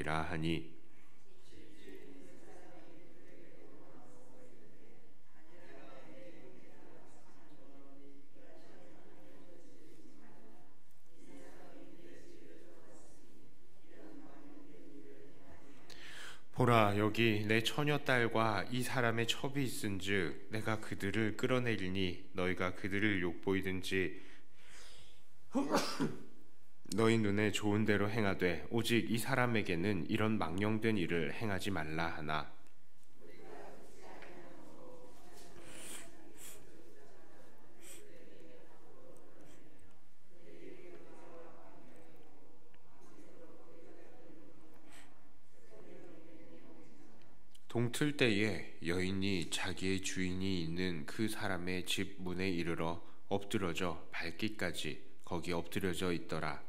먹으리라 하니 보라, 여기 내 처녀딸과 이 사람의 첩이 있은즉 내가 그들을 끌어내리니 너희가 그들을 욕보이든지 너희 눈에 좋은 대로 행하되 오직 이 사람에게는 이런 망령된 일을 행하지 말라 하나. 동틀 때에 여인이 자기의 주인이 있는 그 사람의 집 문에 이르러 엎드러져 밟기까지 거기 엎드려져 있더라.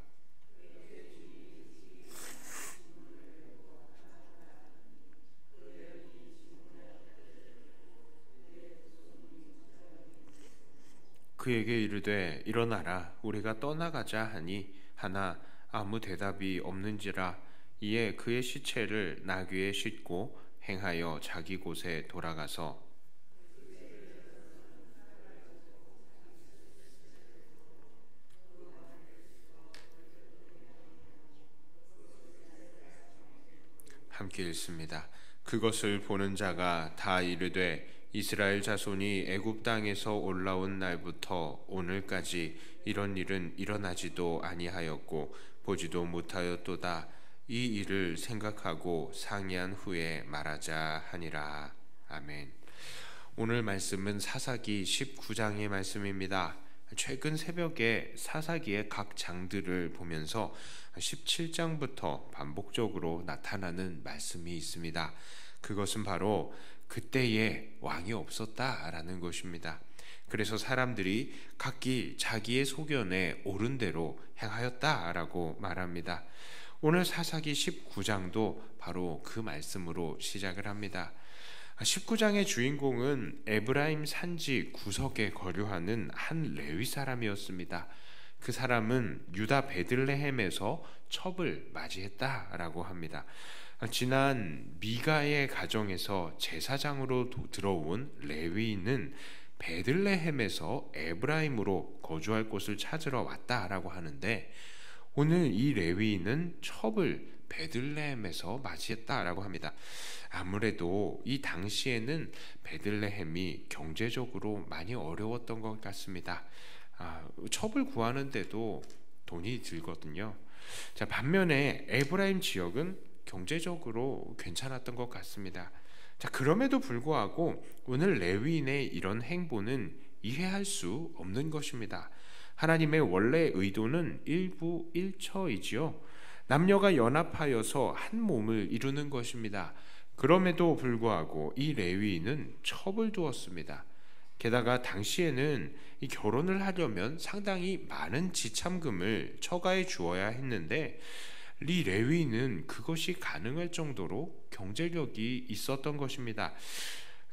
그에게 이르되 일어나라 우리가 떠나가자 하니 하나 아무 대답이 없는지라. 이에 그의 시체를 나귀에 싣고 행하여 자기 곳에 돌아가서 함께 읽습니다. 그것을 보는 자가 다 이르되 이스라엘 자손이 애굽 땅에서 올라온 날부터 오늘까지 이런 일은 일어나지도 아니하였고 보지도 못하였도다. 이 일을 생각하고 상의한 후에 말하자 하니라. 아멘. 오늘 말씀은 사사기 19장의 말씀입니다. 최근 새벽에 사사기의 각 장들을 보면서 17장부터 반복적으로 나타나는 말씀이 있습니다. 그것은 바로 그때에 왕이 없었다라는 것입니다. 그래서 사람들이 각기 자기의 소견에 옳은 대로 행하였다라고 말합니다. 오늘 사사기 19장도 바로 그 말씀으로 시작을 합니다. 19장의 주인공은 에브라임 산지 구석에 거류하는 한 레위 사람이었습니다. 그 사람은 유다 베들레헴에서 첩을 맞이했다라고 합니다. 지난 미가의 가정에서 제사장으로 들어온 레위인은 베들레헴에서 에브라임으로 거주할 곳을 찾으러 왔다라고 하는데 오늘 이 레위인은 첩을 베들레헴에서 맞이했다라고 합니다. 아무래도 이 당시에는 베들레헴이 경제적으로 많이 어려웠던 것 같습니다. 첩을 구하는데도 돈이 들거든요. 자, 반면에 에브라임 지역은 경제적으로 괜찮았던 것 같습니다. 자, 그럼에도 불구하고 오늘 레위인의 이런 행보는 이해할 수 없는 것입니다. 하나님의 원래 의도는 일부일처이지요. 남녀가 연합하여서 한 몸을 이루는 것입니다. 그럼에도 불구하고 이 레위인은 첩을 두었습니다. 게다가 당시에는 이 결혼을 하려면 상당히 많은 지참금을 처가에 주어야 했는데 이 레위인은 그것이 가능할 정도로 경제력이 있었던 것입니다.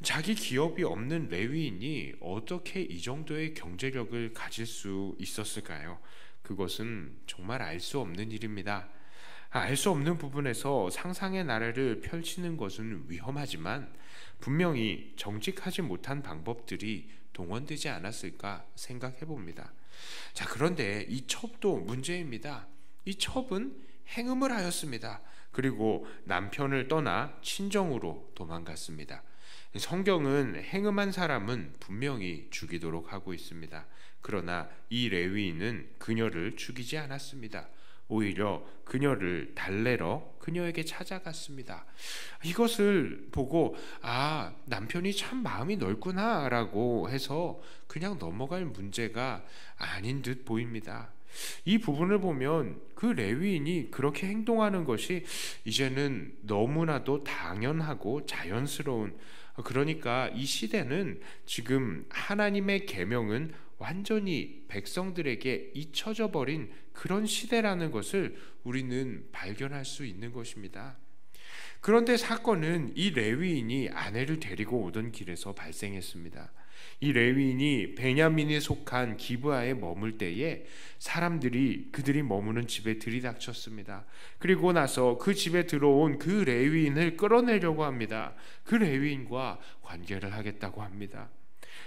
자기 기업이 없는 레위인이 어떻게 이 정도의 경제력을 가질 수 있었을까요? 그것은 정말 알 수 없는 일입니다. 알 수 없는 부분에서 상상의 나래를 펼치는 것은 위험하지만 분명히 정직하지 못한 방법들이 동원되지 않았을까 생각해 봅니다. 자, 그런데 이 첩도 문제입니다. 이 첩은 행음을 하였습니다. 그리고 남편을 떠나 친정으로 도망갔습니다. 성경은 행음한 사람은 분명히 죽이도록 하고 있습니다. 그러나 이 레위인은 그녀를 죽이지 않았습니다. 오히려 그녀를 달래러 그녀에게 찾아갔습니다. 이것을 보고 남편이 참 마음이 넓구나 라고 해서 그냥 넘어갈 문제가 아닌 듯 보입니다. 이 부분을 보면 그 레위인이 그렇게 행동하는 것이 이제는 너무나도 당연하고 자연스러운, 그러니까 이 시대는 지금 하나님의 계명은 완전히 백성들에게 잊혀져 버린 그런 시대라는 것을 우리는 발견할 수 있는 것입니다. 그런데 사건은 이 레위인이 아내를 데리고 오던 길에서 발생했습니다. 이 레위인이 베냐민에 속한 기브아에 머물 때에 사람들이 그들이 머무는 집에 들이닥쳤습니다. 그리고 나서 그 집에 들어온 그 레위인을 끌어내려고 합니다. 그 레위인과 관계를 하겠다고 합니다.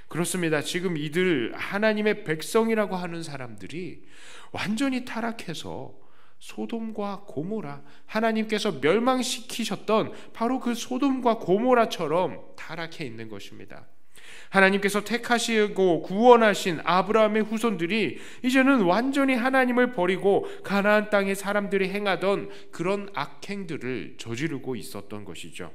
그렇습니다. 지금 이들 하나님의 백성이라고 하는 사람들이 완전히 타락해서 소돔과 고모라, 하나님께서 멸망시키셨던 바로 그 소돔과 고모라처럼 타락해 있는 것입니다. 하나님께서 택하시고 구원하신 아브라함의 후손들이 이제는 완전히 하나님을 버리고 가나안 땅의 사람들이 행하던 그런 악행들을 저지르고 있었던 것이죠.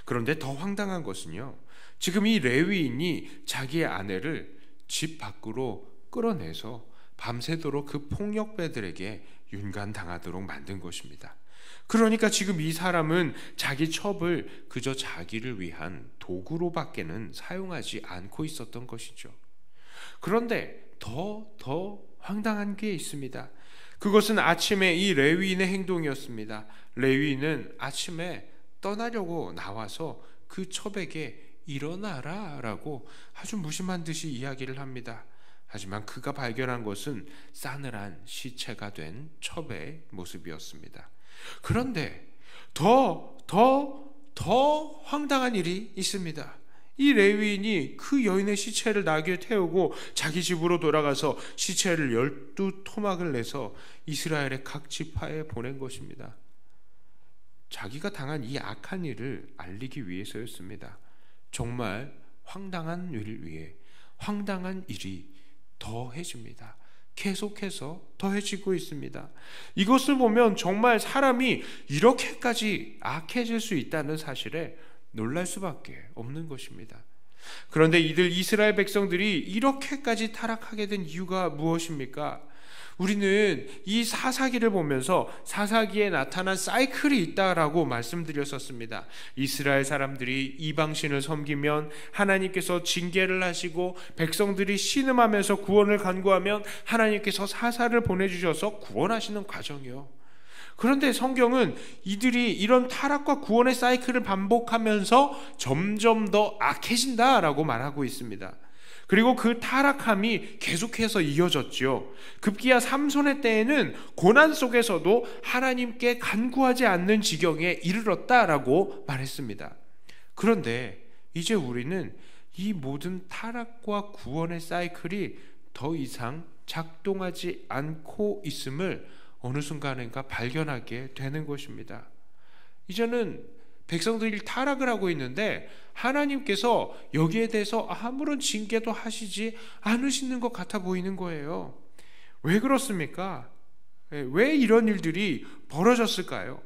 그런데 더 황당한 것은요, 지금 이 레위인이 자기의 아내를 집 밖으로 끌어내서 밤새도록 그 폭력배들에게 윤관당하도록 만든 것입니다. 그러니까 지금 이 사람은 자기 첩을 그저 자기를 위한 도구로밖에는 사용하지 않고 있었던 것이죠. 그런데 더 황당한 게 있습니다. 그것은 아침에 이 레위인의 행동이었습니다. 레위인은 아침에 떠나려고 나와서 그 첩에게 일어나라 라고 아주 무심한 듯이 이야기를 합니다. 하지만 그가 발견한 것은 싸늘한 시체가 된 첩의 모습이었습니다. 그런데 더 황당한 일이 있습니다. 이 레위인이 그 여인의 시체를 나귀에 태우고 자기 집으로 돌아가서 시체를 12토막을 내서 이스라엘의 각 지파에 보낸 것입니다. 자기가 당한 이 악한 일을 알리기 위해서였습니다. 정말 황당한 일 위에 황당한 일이 더해집니다. 계속해서 더해지고 있습니다. 이것을 보면 정말 사람이 이렇게까지 악해질 수 있다는 사실에 놀랄 수밖에 없는 것입니다. 그런데 이들 이스라엘 백성들이 이렇게까지 타락하게 된 이유가 무엇입니까? 우리는 이 사사기를 보면서 사사기에 나타난 사이클이 있다라고 말씀드렸었습니다. 이스라엘 사람들이 이방신을 섬기면 하나님께서 징계를 하시고 백성들이 신음하면서 구원을 간구하면 하나님께서 사사를 보내주셔서 구원하시는 과정이요. 그런데 성경은 이들이 이런 타락과 구원의 사이클을 반복하면서 점점 더 악해진다라고 말하고 있습니다. 그리고 그 타락함이 계속해서 이어졌죠. 급기야 삼손의 때에는 고난 속에서도 하나님께 간구하지 않는 지경에 이르렀다라고 말했습니다. 그런데 이제 우리는 이 모든 타락과 구원의 사이클이 더 이상 작동하지 않고 있음을 어느 순간인가 발견하게 되는 것입니다. 이제는 백성들이 타락을 하고 있는데 하나님께서 여기에 대해서 아무런 징계도 하시지 않으시는 것 같아 보이는 거예요. 왜 그렇습니까? 왜 이런 일들이 벌어졌을까요?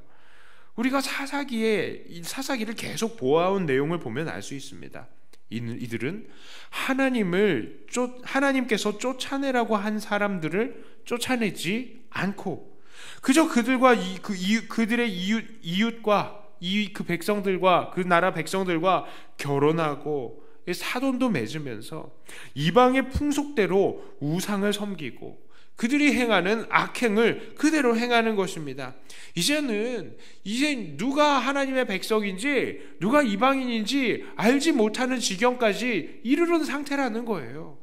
우리가 사사기를 계속 보아온 내용을 보면 알 수 있습니다. 이들은 하나님께서 쫓아내라고 한 사람들을 쫓아내지 않고 그저 그들과 그들의 이웃과 그 백성들과 그 나라 백성들과 결혼하고 사돈도 맺으면서 이방의 풍속대로 우상을 섬기고 그들이 행하는 악행을 그대로 행하는 것입니다. 이제 누가 하나님의 백성인지 누가 이방인인지 알지 못하는 지경까지 이르는 상태라는 거예요.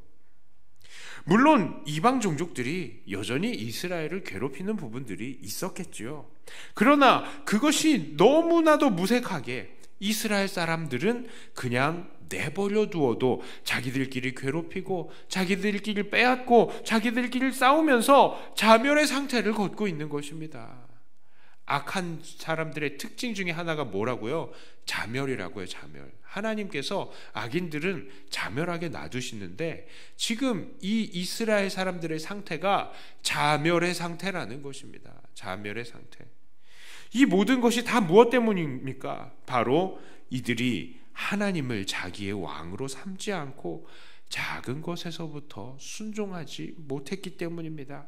물론 이방 종족들이 여전히 이스라엘을 괴롭히는 부분들이 있었겠죠. 그러나 그것이 너무나도 무색하게 이스라엘 사람들은 그냥 내버려 두어도 자기들끼리 괴롭히고 자기들끼리 빼앗고 자기들끼리 싸우면서 자멸의 상태를 걷고 있는 것입니다. 악한 사람들의 특징 중에 하나가 뭐라고요? 자멸이라고요. 자멸. 하나님께서 악인들은 자멸하게 놔두시는데 지금 이 이스라엘 사람들의 상태가 자멸의 상태라는 것입니다. 자멸의 상태. 이 모든 것이 다 무엇 때문입니까? 바로 이들이 하나님을 자기의 왕으로 삼지 않고 작은 것에서부터 순종하지 못했기 때문입니다.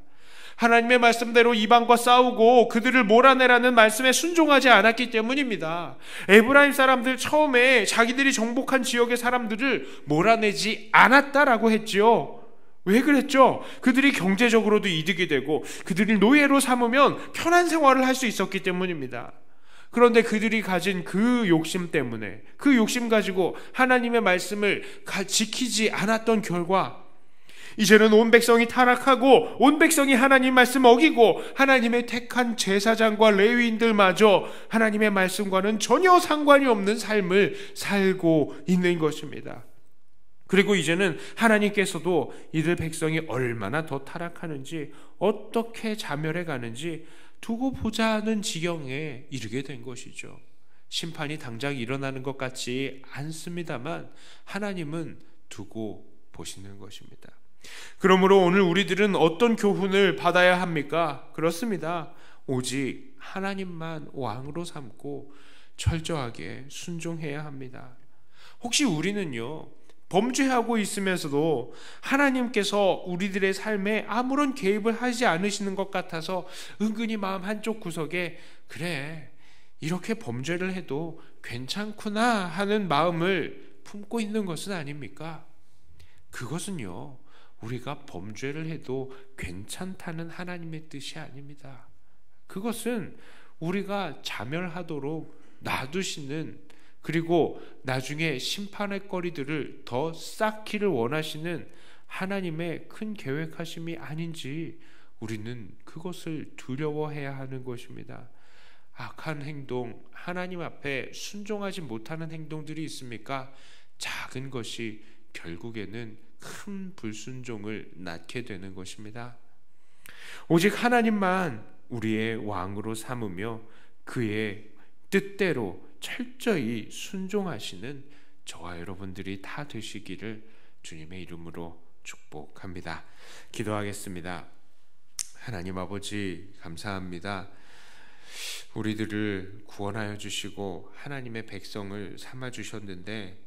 하나님의 말씀대로 이방과 싸우고 그들을 몰아내라는 말씀에 순종하지 않았기 때문입니다. 에브라임 사람들 처음에 자기들이 정복한 지역의 사람들을 몰아내지 않았다라고 했지요. 왜 그랬죠? 그들이 경제적으로도 이득이 되고 그들이 노예로 삼으면 편한 생활을 할 수 있었기 때문입니다. 그런데 그들이 가진 그 욕심 때문에, 그 욕심 가지고 하나님의 말씀을 지키지 않았던 결과, 이제는 온 백성이 타락하고 온 백성이 하나님 말씀 어기고 하나님의 택한 제사장과 레위인들마저 하나님의 말씀과는 전혀 상관이 없는 삶을 살고 있는 것입니다. 그리고 이제는 하나님께서도 이들 백성이 얼마나 더 타락하는지, 어떻게 자멸해 가는지 두고 보자는 지경에 이르게 된 것이죠. 심판이 당장 일어나는 것 같지 않습니다만 하나님은 두고 보시는 것입니다. 그러므로 오늘 우리들은 어떤 교훈을 받아야 합니까? 그렇습니다. 오직 하나님만 왕으로 삼고 철저하게 순종해야 합니다. 혹시 우리는요, 범죄하고 있으면서도 하나님께서 우리들의 삶에 아무런 개입을 하지 않으시는 것 같아서 은근히 마음 한쪽 구석에 그래, 이렇게 범죄를 해도 괜찮구나 하는 마음을 품고 있는 것은 아닙니까? 그것은요, 우리가 범죄를 해도 괜찮다는 하나님의 뜻이 아닙니다. 그것은 우리가 자멸하도록 놔두시는, 그리고 나중에 심판의 거리들을 더 쌓기를 원하시는 하나님의 큰 계획하심이 아닌지 우리는 그것을 두려워해야 하는 것입니다. 악한 행동, 하나님 앞에 순종하지 못하는 행동들이 있습니까? 작은 것이 결국에는 큰 불순종을 낳게 되는 것입니다. 오직 하나님만 우리의 왕으로 삼으며 그의 뜻대로 철저히 순종하시는 저와 여러분들이 다 되시기를 주님의 이름으로 축복합니다. 기도하겠습니다. 하나님 아버지, 감사합니다. 우리들을 구원하여 주시고 하나님의 백성을 삼아 주셨는데,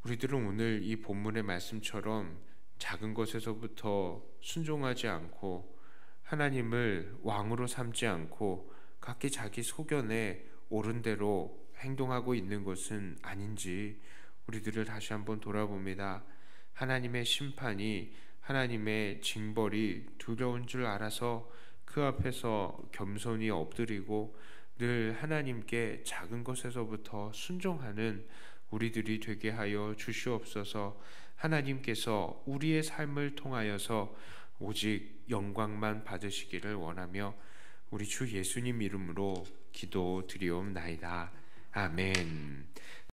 우리들은 오늘 이 본문의 말씀처럼 작은 것에서부터 순종하지 않고 하나님을 왕으로 삼지 않고 각기 자기 소견에 옳은 대로 행동하고 있는 것은 아닌지 우리들을 다시 한번 돌아봅니다. 하나님의 심판이, 하나님의 징벌이 두려운 줄 알아서 그 앞에서 겸손히 엎드리고 늘 하나님께 작은 것에서부터 순종하는 우리들이 되게 하여 주시옵소서. 하나님께서 우리의 삶을 통하여서 오직 영광만 받으시기를 원하며 우리 주 예수님 이름으로 기도드리옵나이다. 아멘.